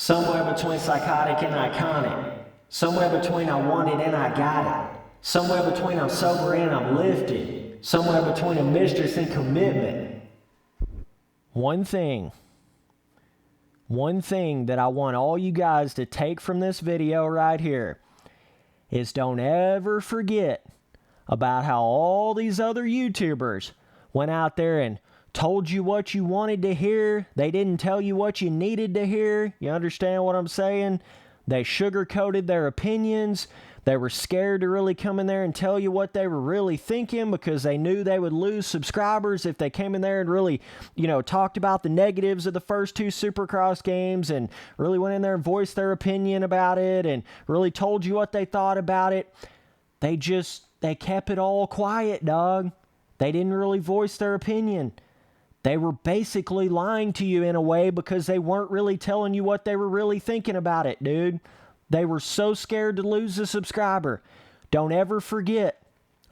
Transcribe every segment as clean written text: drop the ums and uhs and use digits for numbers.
Somewhere between psychotic and iconic. Somewhere between I want it and I got it. Somewhere between I'm sober and I'm lifted. Somewhere between a mistress and commitment. One thing that I want all you guys to take from this video right here is don't ever forget about how all these other YouTubers went out there and told you what you wanted to hear. They didn't tell you what you needed to hear. You understand what I'm saying? They sugarcoated their opinions. They were scared to really come in there and tell you what they were really thinking because they knew they would lose subscribers if they came in there and really, talked about the negatives of the first two Supercross games and really went in there and voiced their opinion about it and really told you what they thought about it. They kept it all quiet, dog. They didn't really voice their opinion. They were basically lying to you in a way because they weren't really telling you what they were really thinking about it, dude. They were so scared to lose a subscriber. Don't ever forget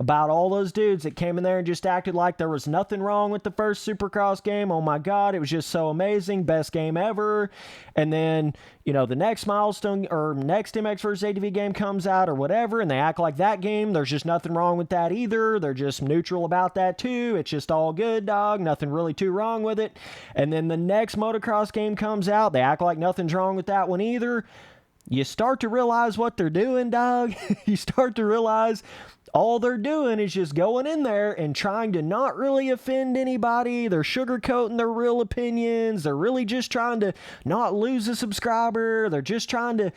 about all those dudes that came in there and just acted like there was nothing wrong with the first Supercross game. Oh my God, it was just so amazing. Best game ever. And then, the next milestone or next MX vs. ATV game comes out or whatever, and they act like that game, there's just nothing wrong with that either. They're just neutral about that too. It's just all good, dog. Nothing really too wrong with it. And then the next motocross game comes out. They act like nothing's wrong with that one either. You start to realize what they're doing, dog. You start to realize all they're doing is just going in there and trying to not really offend anybody. They're sugarcoating their real opinions. They're really just trying to not lose a subscriber. They're just trying to,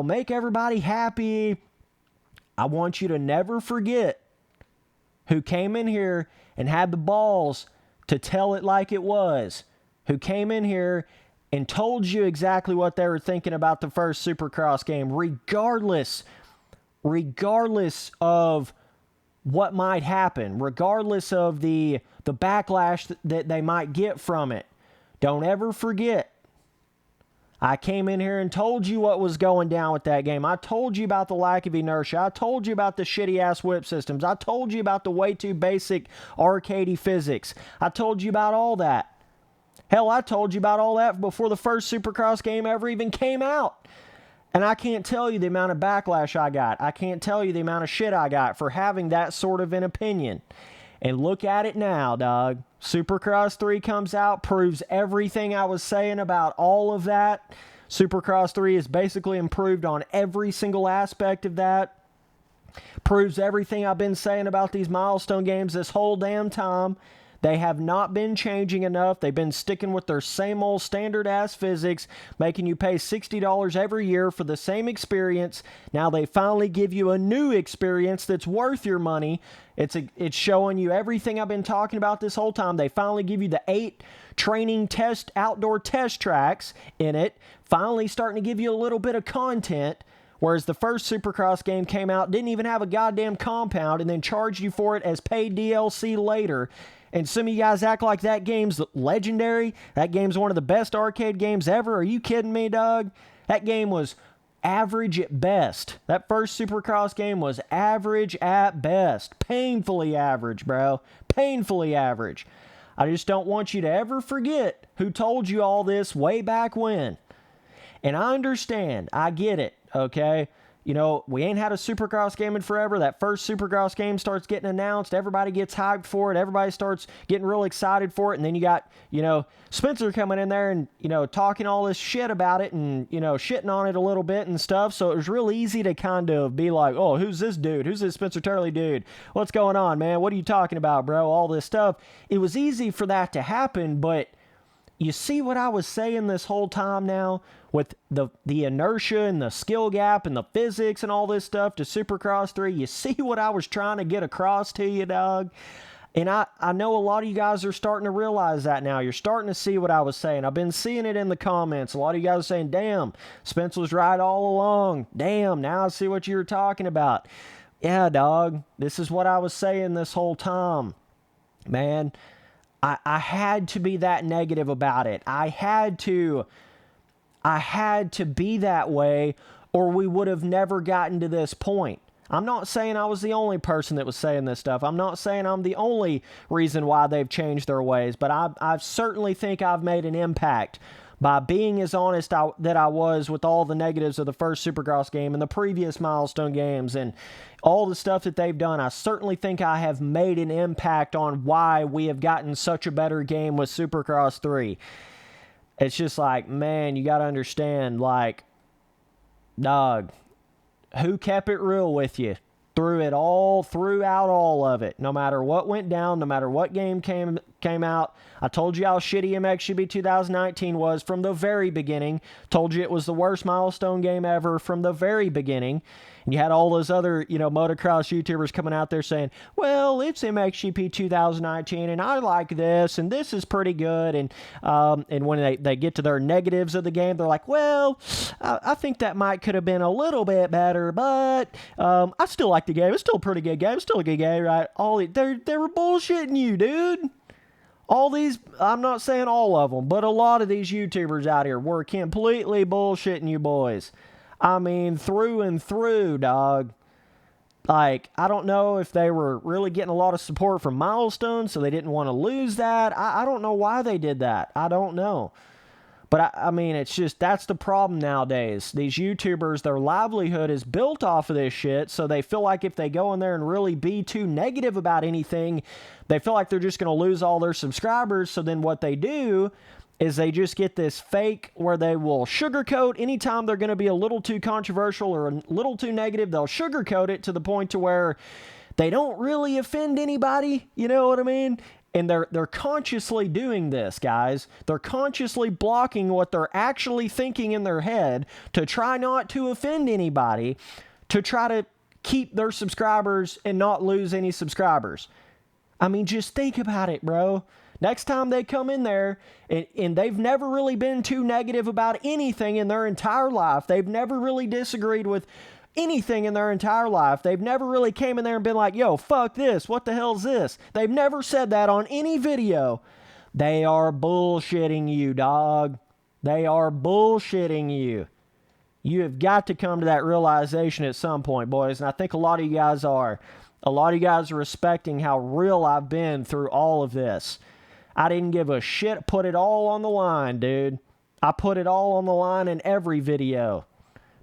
make everybody happy. I want you to never forget who came in here and had the balls to tell it like it was. Who came in here and told you exactly what they were thinking about the first Supercross game, regardless of what might happen, regardless of the backlash that they might get from it. Don't ever forget, I came in here and told you what was going down with that game. I told you about the lack of inertia. I told you about the shitty-ass whip systems. I told you about the way too basic arcadey physics. I told you about all that. Hell, I told you about all that before the first Supercross game ever even came out. And I can't tell you the amount of backlash I got. I can't tell you the amount of shit I got for having that sort of an opinion. And look at it now, dog. Supercross 3 comes out, proves everything I was saying about all of that. Supercross 3 is basically improved on every single aspect of that. Proves everything I've been saying about these milestone games this whole damn time. They have not been changing enough. They've been sticking with their same old standard-ass physics, making you pay $60 every year for the same experience. Now they finally give you a new experience that's worth your money. It's showing you everything I've been talking about this whole time. They finally give you the 8 training outdoor test tracks in it. Finally starting to give you a little bit of content. Whereas the first Supercross game came out, didn't even have a goddamn compound, and then charged you for it as paid DLC later. And some of you guys act like that game's legendary. That game's one of the best arcade games ever. Are you kidding me, dog? That game was average at best. That first Supercross game was average at best. Painfully average, bro. Painfully average. I just don't want you to ever forget who told you all this way back when. And I understand. I get it, okay? We ain't had a Supercross game in forever. That first Supercross game starts getting announced. Everybody gets hyped for it. Everybody starts getting real excited for it. And then you got, Spencer coming in there and, talking all this shit about it and, shitting on it a little bit and stuff. So it was real easy to kind of be like, oh, who's this dude? Who's this Spencer Turley dude? What's going on, man? What are you talking about, bro? All this stuff. It was easy for that to happen, but you see what I was saying this whole time now with the inertia and the skill gap and the physics and all this stuff to Supercross 3? You see what I was trying to get across to you, dog? And I know a lot of you guys are starting to realize that now. You're starting to see what I was saying. I've been seeing it in the comments. A lot of you guys are saying, damn, Spence was right all along. Damn, now I see what you were talking about. Yeah, dog, this is what I was saying this whole time. Man, I had to be that negative about it. I had to be that way, or we would have never gotten to this point. I'm not saying I was the only person that was saying this stuff. I'm not saying I'm the only reason why they've changed their ways, but I certainly think I've made an impact by being as honest that I was with all the negatives of the first Supercross game and the previous milestone games and all the stuff that they've done. I certainly think I have made an impact on why we have gotten such a better game with Supercross 3. It's just like, man, you got to understand, like, dog, who kept it real with you throughout all of it, no matter what went down, no matter what game came out. I told you how shitty MXGP 2019 was from the very beginning. Told you it was the worst milestone game ever from the very beginning. And you had all those other, motocross YouTubers coming out there saying, well, it's MXGP 2019, and I like this, and this is pretty good. And when they get to their negatives of the game, they're like, well, I think that could have been a little bit better, but I still like the game. It's still a pretty good game. It's still a good game, right? They were bullshitting you, dude. All these, I'm not saying all of them, but a lot of these YouTubers out here were completely bullshitting you boys. I mean, through and through, dog. Like, I don't know if they were really getting a lot of support from Milestone, so they didn't want to lose that. I don't know why they did that. I don't know. But, I mean, it's just, that's the problem nowadays. These YouTubers, their livelihood is built off of this shit, so they feel like if they go in there and really be too negative about anything, they feel like they're just going to lose all their subscribers. So then what they do is they just get this fake where they will sugarcoat anytime they're going to be a little too controversial or a little too negative. They'll sugarcoat it to the point to where they don't really offend anybody. You know what I mean? And they're consciously doing this, guys. They're consciously blocking what they're actually thinking in their head to try not to offend anybody, to try to keep their subscribers and not lose any subscribers. I mean, just think about it, bro. Next time they come in there, and they've never really been too negative about anything in their entire life. They've never really disagreed with anything in their entire life. They've never really came in there and been like, yo, fuck this. What the hell's this? They've never said that on any video. They are bullshitting you, dog. They are bullshitting you. You have got to come to that realization at some point, boys. And I think a lot of you guys are. A lot of you guys are respecting how real I've been through all of this. I didn't give a shit. Put it all on the line, dude. I put it all on the line in every video.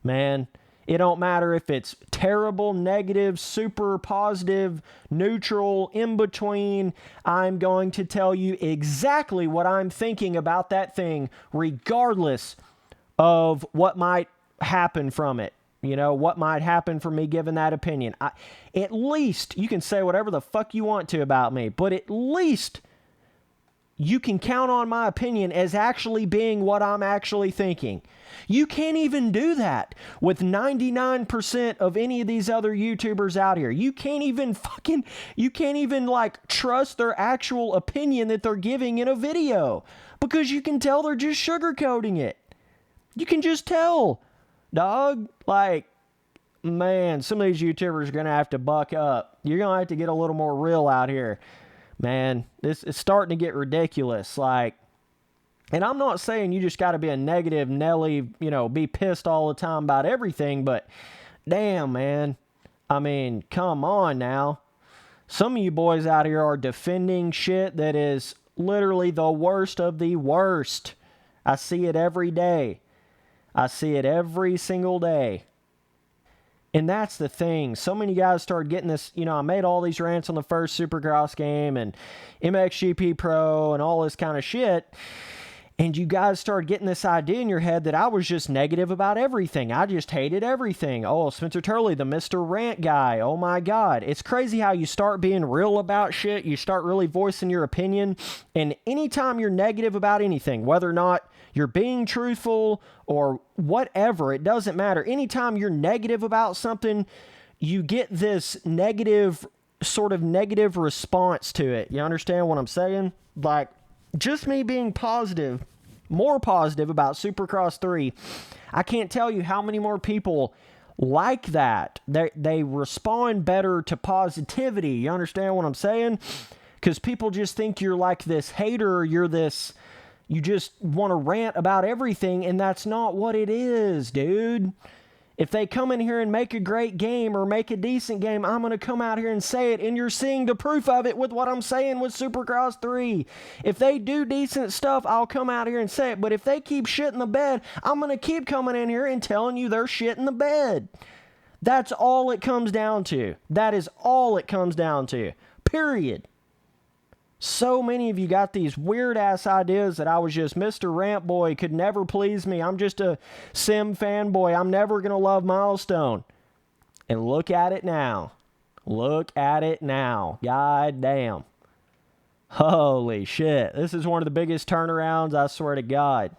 Man, it don't matter if it's terrible, negative, super positive, neutral, in between. I'm going to tell you exactly what I'm thinking about that thing, regardless of what might happen from it. You know, what might happen from me giving that opinion. At least, you can say whatever the fuck you want to about me, but at least you can count on my opinion as actually being what I'm actually thinking. You can't even do that with 99% of any of these other YouTubers out here. You can't even like trust their actual opinion that they're giving in a video, because you can tell they're just sugarcoating it. You can just tell, dog. Like, man, some of these YouTubers are going to have to buck up. You're going to have to get a little more real out here. Man, this is starting to get ridiculous. Like, and I'm not saying you just got to be a negative Nelly, be pissed all the time about everything, but damn, man. I mean, come on now. Some of you boys out here are defending shit that is literally the worst of the worst. I see it every day. I see it every single day. And that's the thing. So many guys started getting this, I made all these rants on the first Supercross game and MXGP Pro and all this kind of shit. And you guys started getting this idea in your head that I was just negative about everything. I just hated everything. Oh, Spencer Turley, the Mr. Rant guy. Oh my God. It's crazy how you start being real about shit. You start really voicing your opinion. And anytime you're negative about anything, whether or not you're being truthful or whatever, it doesn't matter. Anytime you're negative about something, you get this sort of negative response to it. You understand what I'm saying? Like, just me being more positive about Supercross 3, I can't tell you how many more people like that. They respond better to positivity. You understand what I'm saying? Because people just think you're like this hater, you just want to rant about everything, and that's not what it is, dude. If they come in here and make a great game or make a decent game, I'm going to come out here and say it, and you're seeing the proof of it with what I'm saying with Supercross 3. If they do decent stuff, I'll come out here and say it, but if they keep shit in the bed, I'm going to keep coming in here and telling you they're shit in the bed. That's all it comes down to. That is all it comes down to. Period. So many of you got these weird-ass ideas that I was just Mr. Rant Boy, could never please me. I'm just a sim fanboy. I'm never going to love Milestone. And look at it now. Look at it now. God damn. Holy shit. This is one of the biggest turnarounds, I swear to God.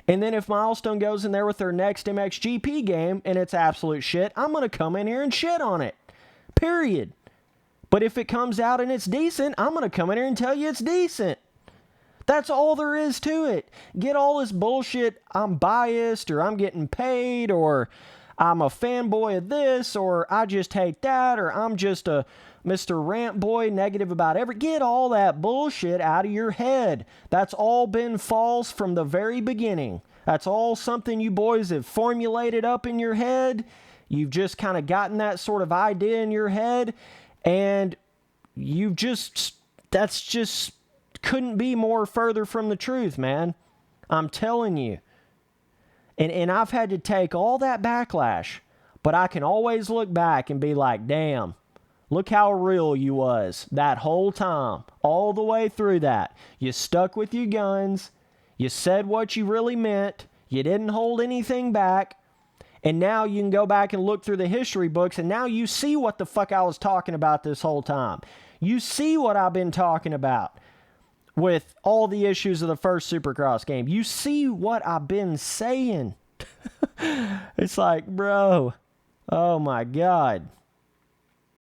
And then if Milestone goes in there with their next MXGP game and it's absolute shit, I'm going to come in here and shit on it. Period. But if it comes out and it's decent, I'm going to come in here and tell you it's decent. That's all there is to it. Get all this bullshit, I'm biased, or I'm getting paid, or I'm a fanboy of this, or I just hate that, or I'm just a Mr. Rant Boy, negative about every... Get all that bullshit out of your head. That's all been false from the very beginning. That's all something you boys have formulated up in your head. You've just kind of gotten that sort of idea in your head, and you just, that's just couldn't be more further from the truth, man. I'm telling you. And I've had to take all that backlash, but I can always look back and be like, damn, look how real you was that whole time, all the way through that. You stuck with your guns. You said what you really meant. You didn't hold anything back. And now you can go back and look through the history books, and now you see what the fuck I was talking about this whole time. You see what I've been talking about with all the issues of the first Supercross game. You see what I've been saying. It's like, bro, oh my God.